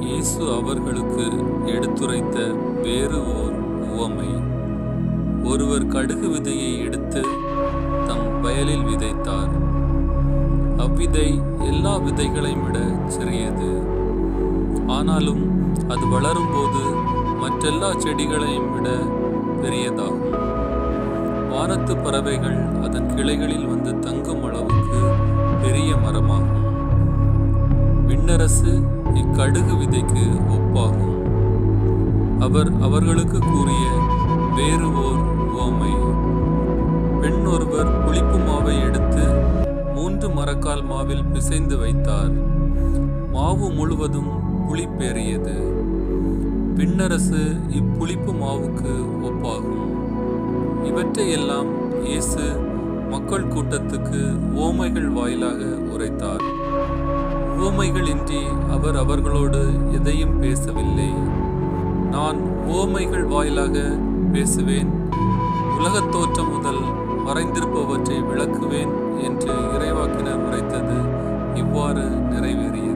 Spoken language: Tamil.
இயேசு அவர்களுக்கு எடுத்துரைத்த வேறு ஓர் உவமை. ஒருவர் கடுகு விதையை எடுத்து தம் வயலில் விதைத்தார். அவ்விதை எல்லா விதைகளையும் விட சிறியது. ஆனாலும் அது வளரும்போது மற்றெல்லா செடிகளையும் விட பெரியதாகும். வானத்து பறவைகள் அதன் கிளைகளில் வந்து தங்கும் அளவுக்கு பெரிய மரமாகும். விண்ணரசு இக்கடுகு விதைக்கு ஒப்பாகும். அவர் அவர்களுக்கு கூறிய வேறு ஓர் உவமை. பெண் ஒருவர் புளிப்பு மாவை எடுத்து 3 மரக்கால் மாவில் பிசைந்து வைத்தார். மாவு முழுவதும் புளிப்பேறியது. விண்ணரசு இப்புளிப்பு மாவுக்கு ஒப்பாகும். இவற்றையெல்லாம் இயேசு மக்கள் கூட்டத்துக்கு உவமைகள் வாயிலாக உரைத்தார். உவமைகள் இன்றி அவர் அவர்களோடு எதையும் பேசவில்லை. நான் உவமைகள் வாயிலாக பேசுவேன், உலகத் தோற்றம் முதல் மறைந்திருப்பவற்றை விளக்குவேன் என்று இறைவாக்கினர் உரைத்தது இவ்வாறு நிறைவேறியது.